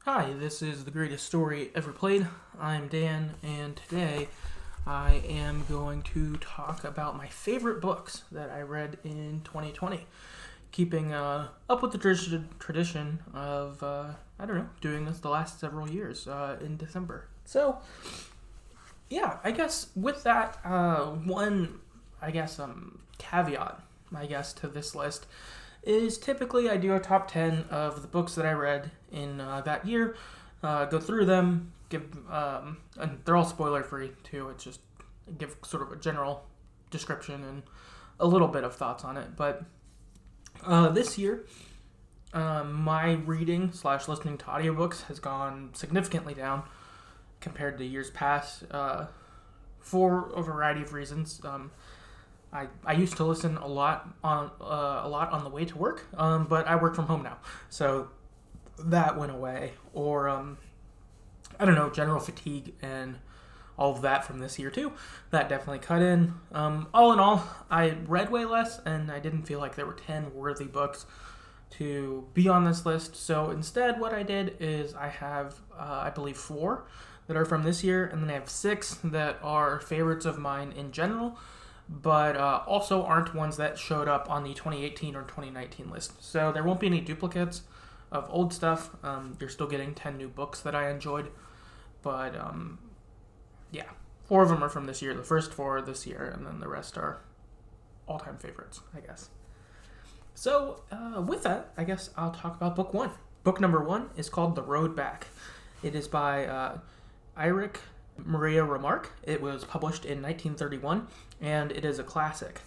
Hi, this is The Greatest Story Ever Played. I'm Dan, and today I am going to talk about my favorite books that I read in 2020. Keeping up with the tradition of, doing this the last several years in December. So, yeah, I guess with that, caveat, to this list is typically I do a top 10 of the books that I read in that year, go through them, and they're all spoiler free too. It's just give sort of a general description and a little bit of thoughts on it. But this year, my reading / listening to audiobooks has gone significantly down compared to years past for a variety of reasons. I used to listen a lot on the way to work, but I work from home now, so that went away. Or general fatigue and all of that from this year too. That definitely cut in. All in all, I read way less, and I didn't feel like there were 10 worthy books to be on this list. So instead, what I did is I have, I believe, 4 that are from this year, and then I have 6 that are favorites of mine in general, but also aren't ones that showed up on the 2018 or 2019 list. So there won't be any duplicates of old stuff. You're still getting 10 new books that I enjoyed, but 4 of them are from this year. The first 4 are this year, and then the rest are all-time favorites, I guess. So with that, I guess I'll talk about book 1. Book number 1 is called The Road Back. It is by Eirik Maria Remarque. It was published in 1931, and it is a classic.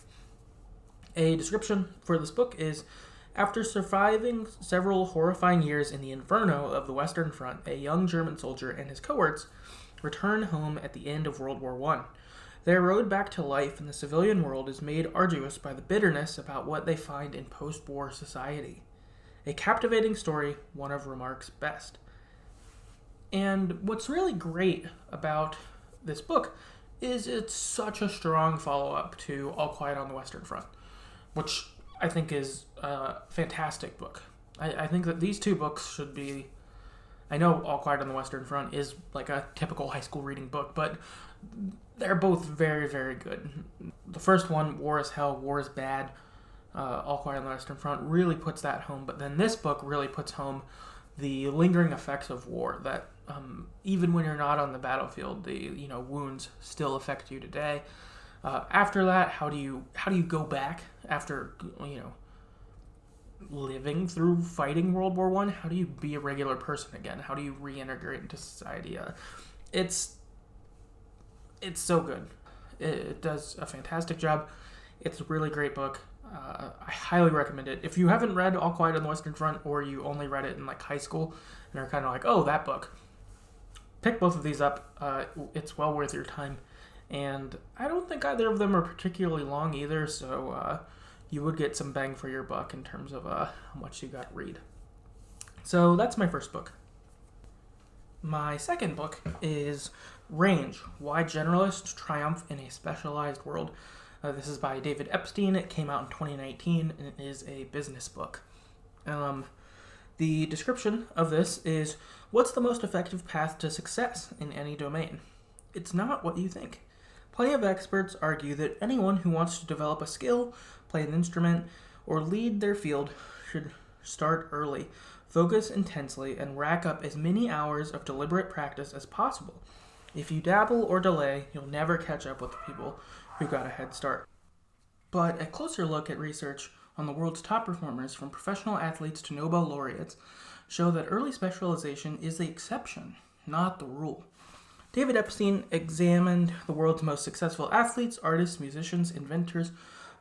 A description for this book is, after surviving several horrifying years in the inferno of the Western Front, a young German soldier and his cohorts return home at the end of World War I. Their road back to life in the civilian world is made arduous by the bitterness about what they find in post-war society. A captivating story, one of Remarque's best. And what's really great about this book is it's such a strong follow-up to All Quiet on the Western Front, which I think is a fantastic book. I think that these 2 books should be... I know All Quiet on the Western Front is like a typical high school reading book, but they're both very, very good. The first one, War is Hell, War is Bad, All Quiet on the Western Front, really puts that home, but then this book really puts home the lingering effects of war, that even when you're not on the battlefield, the wounds still affect you today. After that, how do you go back after living through fighting World War I? How do you be a regular person again? How do you reintegrate into society? It's so good. It does a fantastic job. It's a really great book. I highly recommend it. If you haven't read All Quiet on the Western Front, or you only read it in like high school and are kind of like, oh, that book, pick both of these up. It's well worth your time. And I don't think either of them are particularly long either, so you would get some bang for your buck in terms of how much you got to read. So that's my first book. My second book is Range, Why Generalists Triumph in a Specialized World. This is by David Epstein. It came out in 2019, and it is a business book. The description of this is, what's the most effective path to success in any domain? It's not what you think. Plenty of experts argue that anyone who wants to develop a skill, play an instrument, or lead their field should start early, focus intensely, and rack up as many hours of deliberate practice as possible. If you dabble or delay, you'll never catch up with the people who got a head start. But a closer look at research on the world's top performers, from professional athletes to Nobel laureates, show that early specialization is the exception, not the rule. David Epstein examined the world's most successful athletes, artists, musicians, inventors,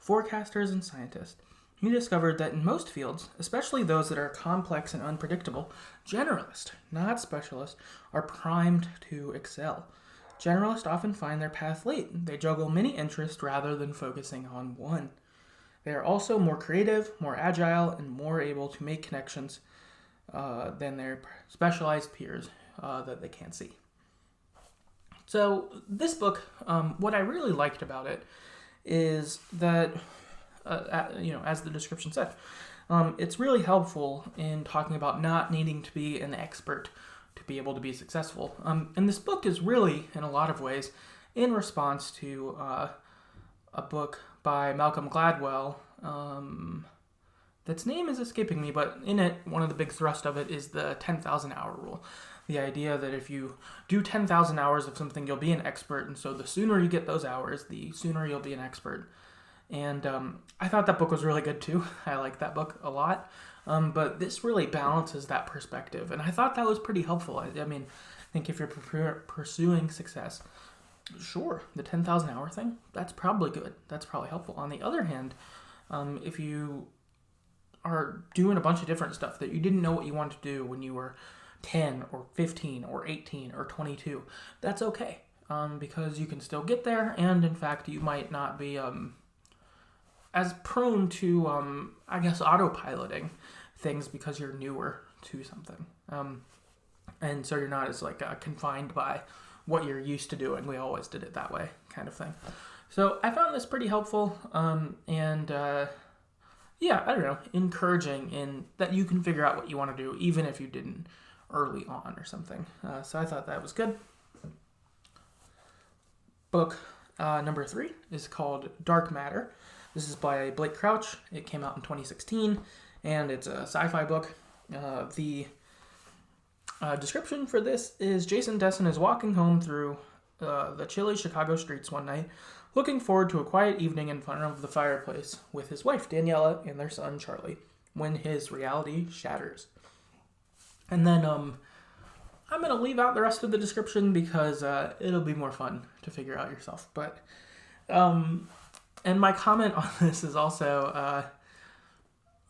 forecasters, and scientists. He discovered that in most fields, especially those that are complex and unpredictable, generalists, not specialists, are primed to excel. Generalists often find their path late. They juggle many interests rather than focusing on one. They are also more creative, more agile, and more able to make connections than their specialized peers that they can't see. So this book, what I really liked about it is that, as the description said, It's really helpful in talking about not needing to be an expert to be able to be successful. And this book is really, in a lot of ways, in response to a book by Malcolm Gladwell. That's name is escaping me, but in it, one of the big thrust of it is the 10,000 hour rule. The idea that if you do 10,000 hours of something, you'll be an expert, and so the sooner you get those hours, the sooner you'll be an expert. And I thought that book was really good too. I like that book a lot. But this really balances that perspective, and I thought that was pretty helpful. I mean, I think if you're pursuing success, sure, the 10,000 hour thing, that's probably good. That's probably helpful. On the other hand, if you are doing a bunch of different stuff that you didn't know what you wanted to do when you were 10 or 15 or 18 or 22, that's okay, because you can still get there, and in fact, you might not be as prone to, I guess, autopiloting things because you're newer to something. And so you're not as confined by what you're used to doing. We always did it that way, kind of thing. So I found this pretty helpful, yeah, I don't know, encouraging in that you can figure out what you want to do, even if you didn't early on or something. So I thought that was good. Book number 3 is called Dark Matter. This is by Blake Crouch. It came out in 2016, and it's a sci-fi book. The description for this is Jason Desson is walking home through the chilly Chicago streets one night, looking forward to a quiet evening in front of the fireplace with his wife Daniela and their son Charlie, when his reality shatters. And then I'm going to leave out the rest of the description because it'll be more fun to figure out yourself. But and my comment on this is also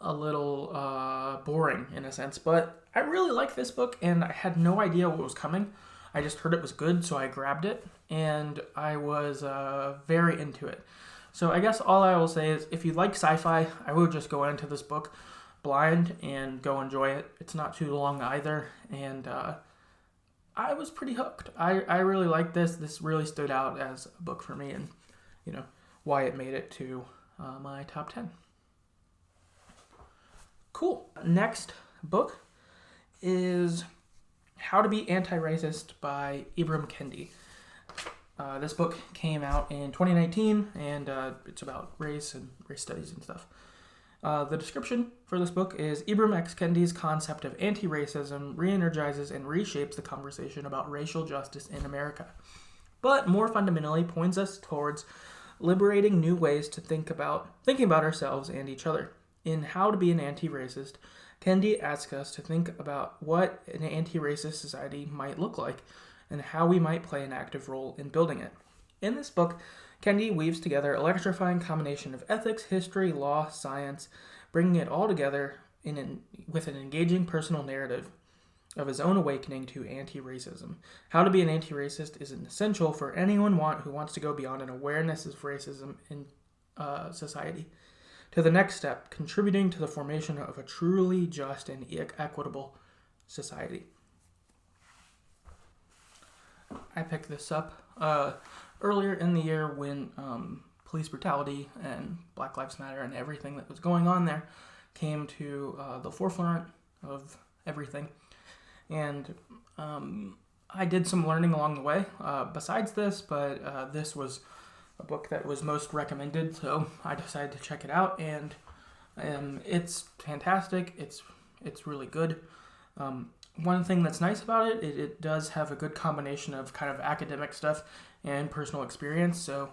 a little boring in a sense, but I really like this book, and I had no idea what was coming. I just heard it was good, so I grabbed it, and I was very into it. So I guess all I will say is, if you like sci-fi, I would just go into this book blind and go enjoy it. It's not too long either, and I was pretty hooked. I really liked this. This really stood out as a book for me, and why it made it to my top 10. Cool. Next book is How to Be Anti-Racist by Ibram Kendi. This book came out in 2019, and it's about race and race studies and stuff. The description for this book is Ibram X. Kendi's concept of anti-racism re-energizes and reshapes the conversation about racial justice in America, but more fundamentally points us towards liberating new ways to thinking about ourselves and each other. In How to Be an Anti-Racist, Kendi asks us to think about what an anti-racist society might look like and how we might play an active role in building it. In this book, Kendi weaves together an electrifying combination of ethics, history, law, science, bringing it all together with an engaging personal narrative of his own awakening to anti-racism. How to be an anti-racist is essential for anyone who wants to go beyond an awareness of racism in society to the next step, contributing to the formation of a truly just and equitable society. I picked this up earlier in the year when police brutality and Black Lives Matter and everything that was going on there came to the forefront of everything. And I did some learning along the way besides this, but this was a book that was most recommended, so I decided to check it out, and it's fantastic. It's really good. One thing that's nice about it does have a good combination of kind of academic stuff and personal experience, so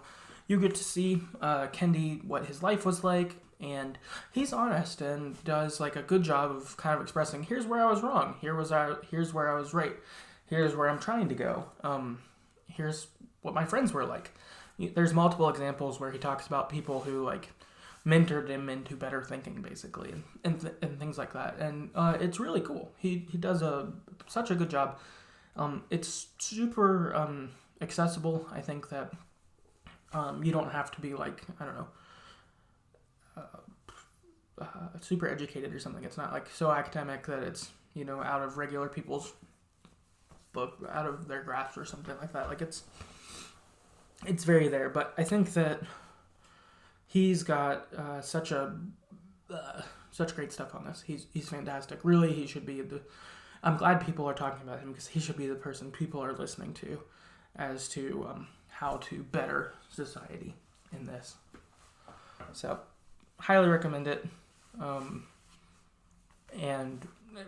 you get to see Kendi, what his life was like, and he's honest and does a good job of kind of expressing, here's where I was wrong, here's where I was right, here's where I'm trying to go, here's what my friends were like. There's multiple examples where he talks about people who mentored him into better thinking, basically, and things like that. And it's really cool. He does such a good job. It's super accessible. I think that you don't have to be super educated or something. It's not so academic that it's out of regular people's book, out of their grasp or something like that. It's very there, but I think that he's got such a such great stuff on this. He's fantastic. Really, he should be I'm glad people are talking about him because he should be the person people are listening to as to how to better society in this. So, highly recommend it. And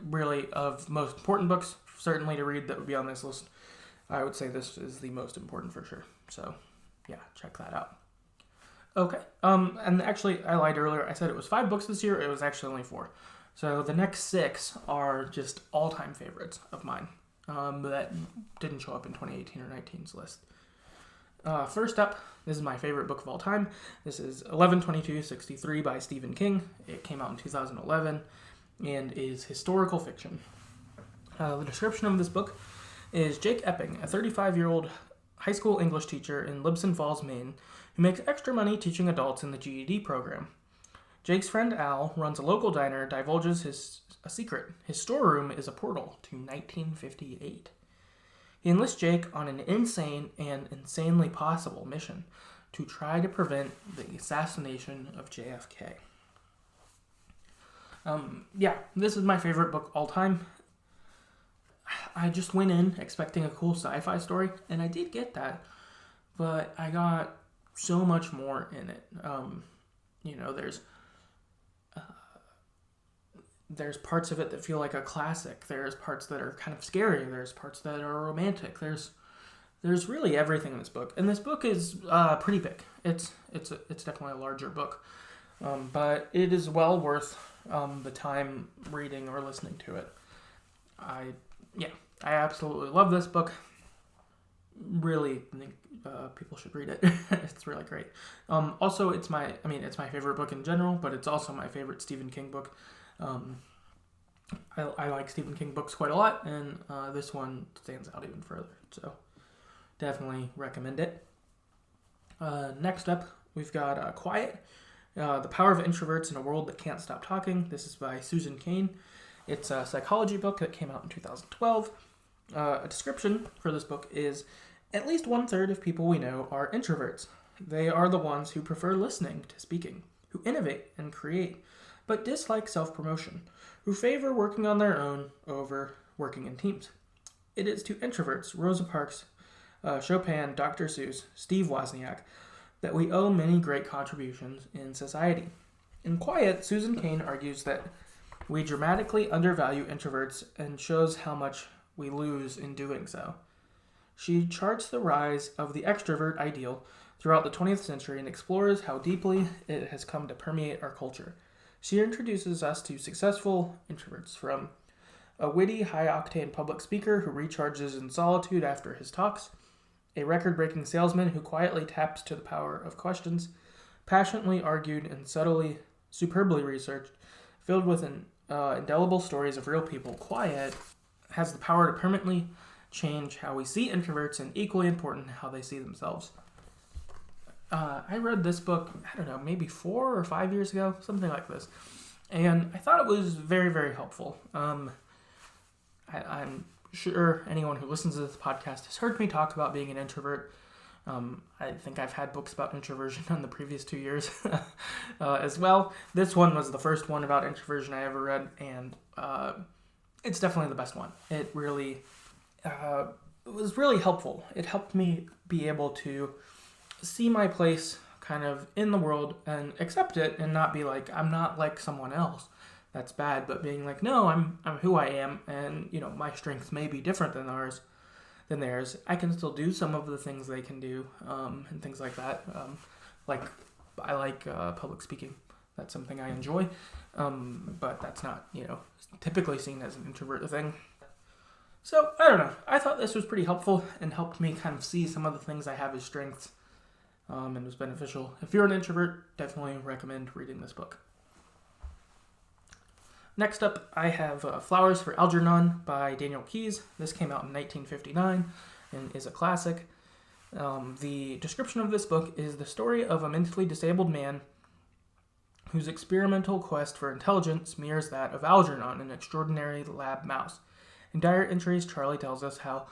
really, of most important books, certainly to read that would be on this list, I would say this is the most important for sure. So, yeah, check that out. Okay. And actually, I lied earlier. I said it was 5 books this year. It was actually only 4. So the next 6 are just all-time favorites of mine that didn't show up in 2018 or 19's list. First up, this is my favorite book of all time. This is 11/22/63 by Stephen King. It came out in 2011 and is historical fiction. The description of this book is Jake Epping, a 35-year-old high school English teacher in Libson Falls, Maine, who makes extra money teaching adults in the GED program. Jake's friend Al runs a local diner, divulges a secret. His storeroom is a portal to 1958. He enlists Jake on an insane and insanely possible mission to try to prevent the assassination of JFK. This is my favorite book all time. I just went in expecting a cool sci-fi story, and I did get that, but I got so much more in it. There's parts of it that feel like a classic. There's parts that are kind of scary. There's parts that are romantic. There's really everything in this book, and this book is pretty big. It's definitely a larger book, but it is well worth the time reading or listening to it. I absolutely love this book. Really think people should read it. It's really great. Also, it's my favorite book in general, but it's also my favorite Stephen King book. I like Stephen King books quite a lot, and this one stands out even further. So, definitely recommend it. Next up, we've got Quiet, The Power of Introverts in a World That Can't Stop Talking. This is by Susan Cain. It's a psychology book that came out in 2012. A description for this book is, at least 1/3 of people we know are introverts. They are the ones who prefer listening to speaking, who innovate and create, but dislike self-promotion, who favor working on their own over working in teams. It is to introverts, Rosa Parks, Chopin, Dr. Seuss, Steve Wozniak, that we owe many great contributions in society. In Quiet, Susan Cain argues that we dramatically undervalue introverts and shows how much we lose in doing so. She charts the rise of the extrovert ideal throughout the 20th century and explores how deeply it has come to permeate our culture. She introduces us to successful introverts, from a witty, high-octane public speaker who recharges in solitude after his talks, a record-breaking salesman who quietly taps to the power of questions, passionately argued and subtly, superbly researched, filled with indelible stories of real people. Quiet has the power to permanently change how we see introverts, and equally important, how they see themselves. I read this book, maybe 4 or 5 years ago, something like this, and I thought it was very, very helpful. I'm sure anyone who listens to this podcast has heard me talk about being an introvert. I think I've had books about introversion in the previous 2 years as well. This one was the first one about introversion I ever read, and it's definitely the best one. It really was really helpful. It helped me be able to see my place kind of in the world and accept it, and not be like, I'm not like someone else. That's bad, but being like, no, I'm who I am, and my strengths may be different than theirs. I can still do some of the things they can do, and things like that. I like public speaking. That's something I enjoy, but that's not typically seen as an introvert thing. So I don't know. I thought this was pretty helpful and helped me kind of see some of the things I have as strengths, and was beneficial. If you're an introvert, definitely recommend reading this book. Next up, I have Flowers for Algernon by Daniel Keyes. This came out in 1959 and is a classic. The description of this book is the story of a mentally disabled man whose experimental quest for intelligence mirrors that of Algernon, an extraordinary lab mouse. In diary entries, Charlie tells us how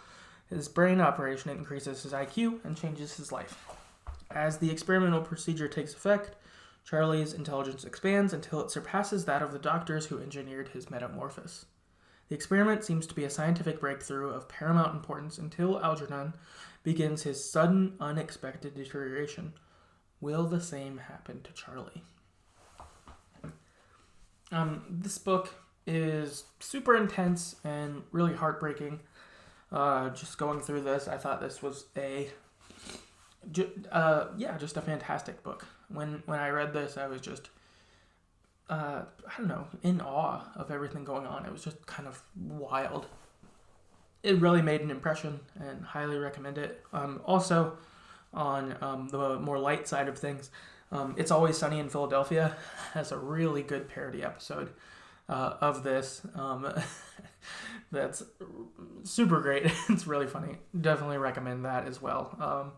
his brain operation increases his IQ and changes his life. As the experimental procedure takes effect, Charlie's intelligence expands until it surpasses that of the doctors who engineered his metamorphosis. The experiment seems to be a scientific breakthrough of paramount importance until Algernon begins his sudden, unexpected deterioration. Will the same happen to Charlie? This book is super intense and really heartbreaking. Just going through this, I thought this was just a fantastic book. When I read this, I was just, in awe of everything going on. It was just kind of wild. It really made an impression and highly recommend it. Also, on the more light side of things, It's Always Sunny in Philadelphia has a really good parody episode of this. That's super great. It's really funny. Definitely recommend that as well.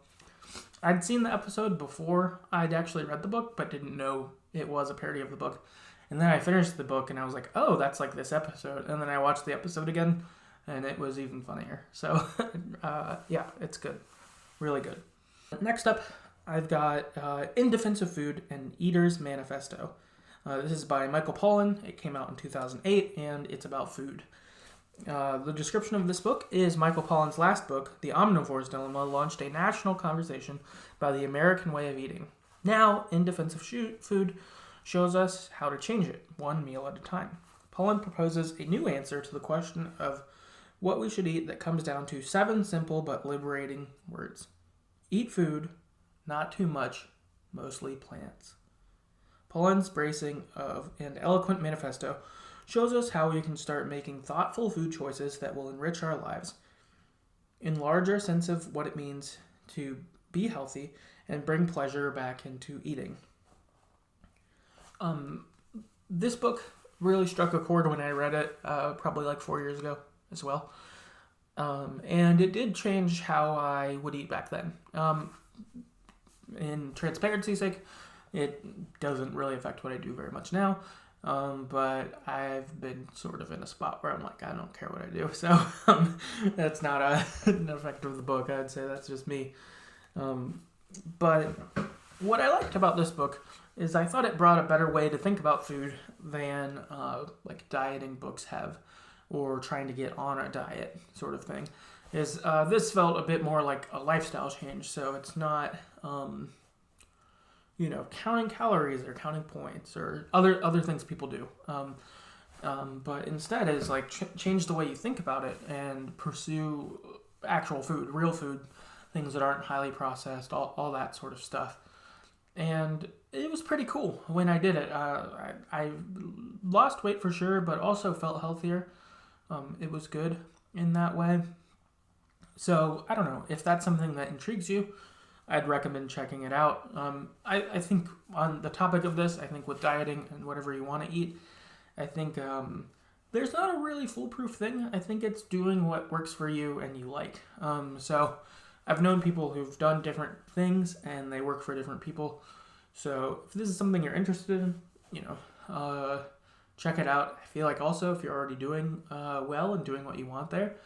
I'd seen the episode before I'd actually read the book, but didn't know it was a parody of the book. And then I finished the book and I was like, oh, that's like this episode. And then I watched the episode again and it was even funnier. So, it's good. Really good. Next up, I've got In Defense of Food, an Eater's Manifesto. This is by Michael Pollan. It came out in 2008 and it's about food. The description of this book is Michael Pollan's last book, The Omnivore's Dilemma, launched a national conversation about the American way of eating. Now, In Defense of Food shows us how to change it, one meal at a time. Pollan proposes a new answer to the question of what we should eat that comes down to 7 simple but liberating words. Eat food, not too much, mostly plants. Pollan's bracing of and eloquent manifesto shows us how we can start making thoughtful food choices that will enrich our lives, enlarge our sense of what it means to be healthy, and bring pleasure back into eating. This book really struck a chord when I read it, probably like 4 years ago as well. And it did change how I would eat back then. In transparency's sake, it doesn't really affect what I do very much now. But I've been sort of in a spot where I'm like, I don't care what I do. So that's not an effect of the book. I'd say that's just me. But what I liked about this book is I thought it brought a better way to think about food than like dieting books have, or trying to get on a diet sort of thing. This felt a bit more like a lifestyle change. So it's not counting calories or counting points or other things people do. But instead is like change the way you think about it and pursue actual food, real food, things that aren't highly processed, all that sort of stuff. And it was pretty cool when I did it. I lost weight for sure, but also felt healthier. It was good in that way. So I don't know if that's something that intrigues you. I'd recommend checking it out. I think on the topic of this, I think with dieting and whatever you want to eat, I think there's not a really foolproof thing. I think it's doing what works for you and you like. So I've known people who've done different things and they work for different people. So if this is something you're interested in, check it out. I feel like also if you're already doing well and doing what you want there,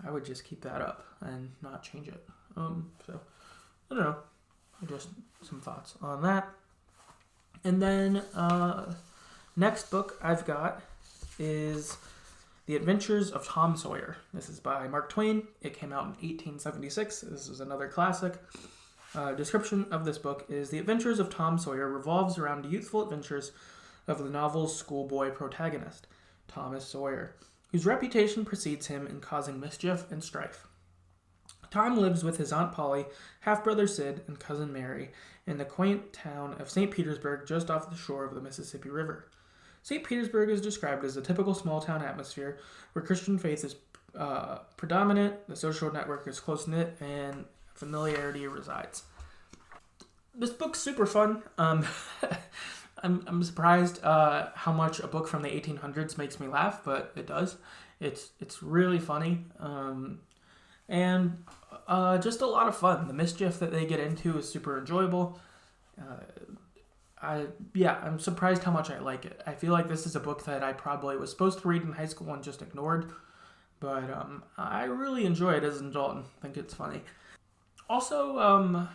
I would just keep that up and not change it. So I don't know, just some thoughts on that. And then next book I've got is The Adventures of Tom Sawyer. This is by Mark Twain. It came out in 1876. This is another classic. Description of this book is The Adventures of Tom Sawyer revolves around the youthful adventures of the novel's schoolboy protagonist, Thomas Sawyer, whose reputation precedes him in causing mischief and strife. Tom lives with his Aunt Polly, half-brother Sid, and cousin Mary in the quaint town of St. Petersburg just off the shore of the Mississippi River. St. Petersburg is described as a typical small-town atmosphere where Christian faith is predominant, the social network is close-knit, and familiarity resides. This book's super fun. I'm surprised how much a book from the 1800s makes me laugh, but it does. It's really funny. And just a lot of fun. The mischief that they get into is super enjoyable. I'm surprised how much I like it. I feel like this is a book that I probably was supposed to read in high school and just ignored. But I really enjoy it as an adult and think it's funny. Also,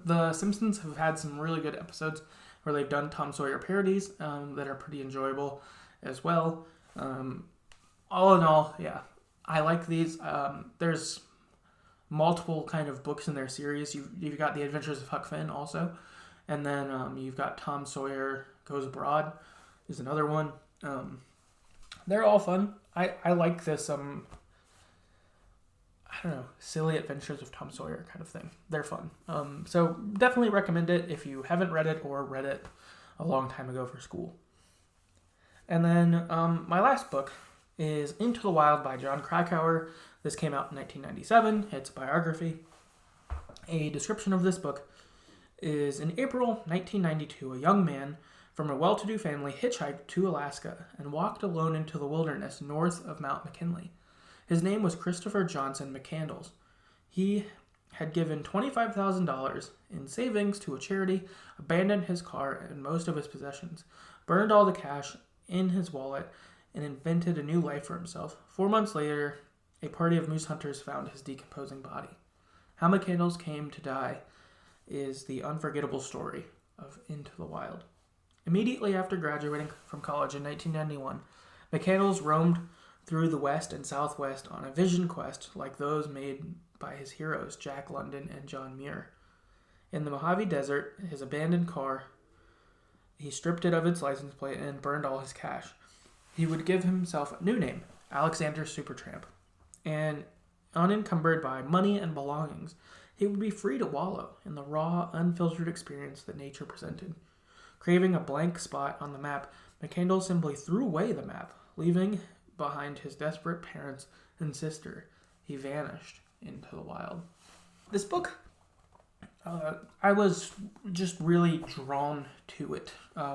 The Simpsons have had some really good episodes. where they've done Tom Sawyer parodies that are pretty enjoyable as well. All in all, yeah, I like these. There's multiple kind of books in their series. You've got The Adventures of Huck Finn also, and then you've got Tom Sawyer Goes Abroad is another one. They're all fun. I like this I don't know, silly adventures of Tom Sawyer kind of thing. They're fun. So definitely recommend it if you haven't read it or read it a long time ago for school. And then my last book is Into the Wild by Jon Krakauer. This came out in 1997. It's a biography. A description of this book is: in April 1992, a young man from a well-to-do family hitchhiked to Alaska and walked alone into the wilderness north of Mount McKinley. His name was Christopher Johnson McCandles. He had given $25,000 in savings to a charity, abandoned his car and most of his possessions, burned all the cash in his wallet, and invented a new life for himself. 4 months later, a party of moose hunters found his decomposing body. How McCandles came to die is the unforgettable story of Into the Wild. Immediately after graduating from college in 1991, McCandles roamed through the West and Southwest on a vision quest like those made by his heroes Jack London and John Muir. In the Mojave Desert, his abandoned car, he stripped it of its license plate and burned all his cash. He would give himself a new name, Alexander Supertramp, and unencumbered by money and belongings, he would be free to wallow in the raw, unfiltered experience that nature presented. Craving a blank spot on the map, McCandles simply threw away the map, leaving behind his desperate parents and sister. He vanished into the wild. This book, I was just really drawn to it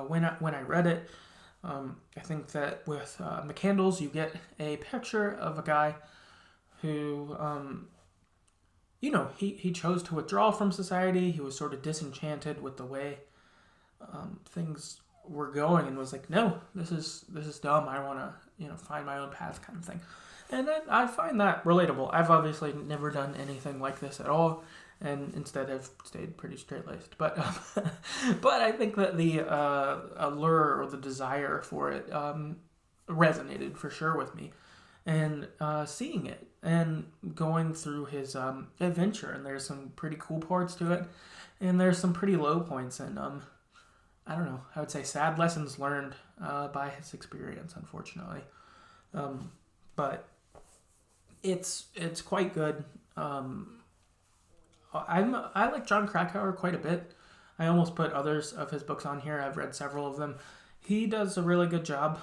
when I read it. I think that with McCandles, you get a picture of a guy who, he chose to withdraw from society. He was sort of disenchanted with the way things were going, and was like, no, this is dumb. I want to, find my own path, kind of thing. And I find that relatable. I've obviously never done anything like this at all, and instead have stayed pretty straight-laced. But but I think that the allure or the desire for it resonated for sure with me. And seeing it and going through his adventure, and there's some pretty cool parts to it, and there's some pretty low points, and I don't know, I would say sad lessons learned by his experience, unfortunately. But it's quite good. I like Jon Krakauer quite a bit. I almost put others of his books on here. I've read several of them. He does a really good job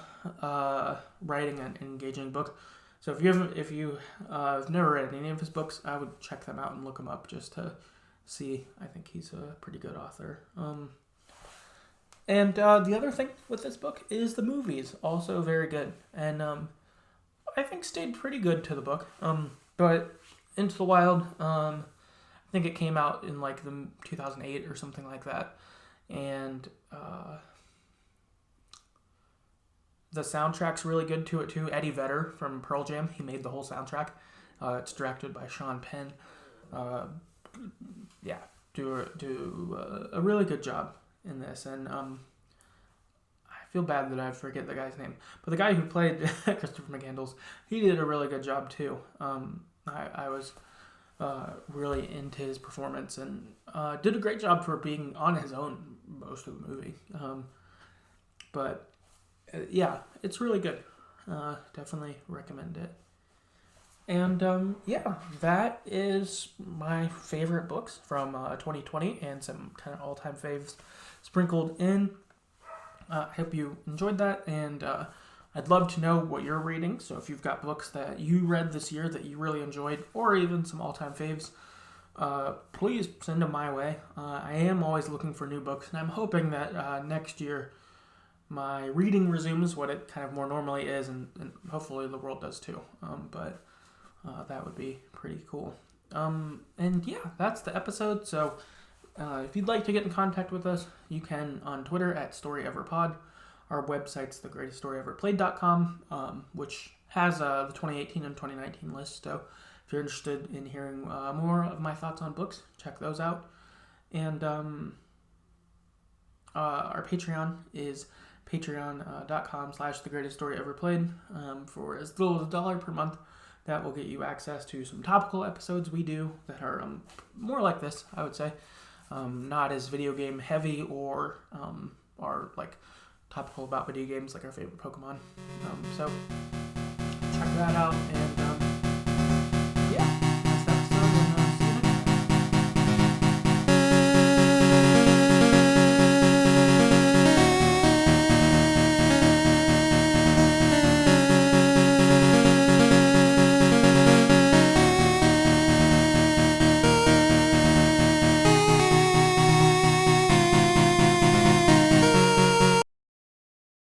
writing an engaging book. So if you have never read any of his books, I would check them out and look them up just to see. I think he's a pretty good author. And the other thing with this book is the movies, also very good, and I think stayed pretty good to the book. But Into the Wild, I think it came out in like the 2008 or something like that, and the soundtrack's really good to it too. Eddie Vedder from Pearl Jam, he made the whole soundtrack. It's directed by Sean Penn. Do a really good job in this, and I feel bad that I forget the guy's name, but the guy who played Christopher McCandles, he did a really good job too. I was really into his performance, and did a great job for being on his own most of the movie. Yeah, it's really good. Definitely recommend it. And that is my favorite books from 2020, and some kind of all-time faves sprinkled in. I hope you enjoyed that, and I'd love to know what you're reading. So if you've got books that you read this year that you really enjoyed, or even some all-time faves, please send them my way. I am always looking for new books, and I'm hoping that next year my reading resumes what it kind of more normally is, and hopefully the world does too. But that would be pretty cool. And yeah, that's the episode. So if you'd like to get in contact with us, you can on Twitter at StoryEverPod. Our website's TheGreatestStoryEverPlayed.com, which has the 2018 and 2019 list. So if you're interested in hearing more of my thoughts on books, check those out. And Our Patreon is patreon.com/TheGreatestStoryEverPlayed. For as little as $1 per month, that will get you access to some topical episodes we do that are more like this, I would say. Not as video game heavy or are like topical about video games like our favorite Pokemon. So check that out, and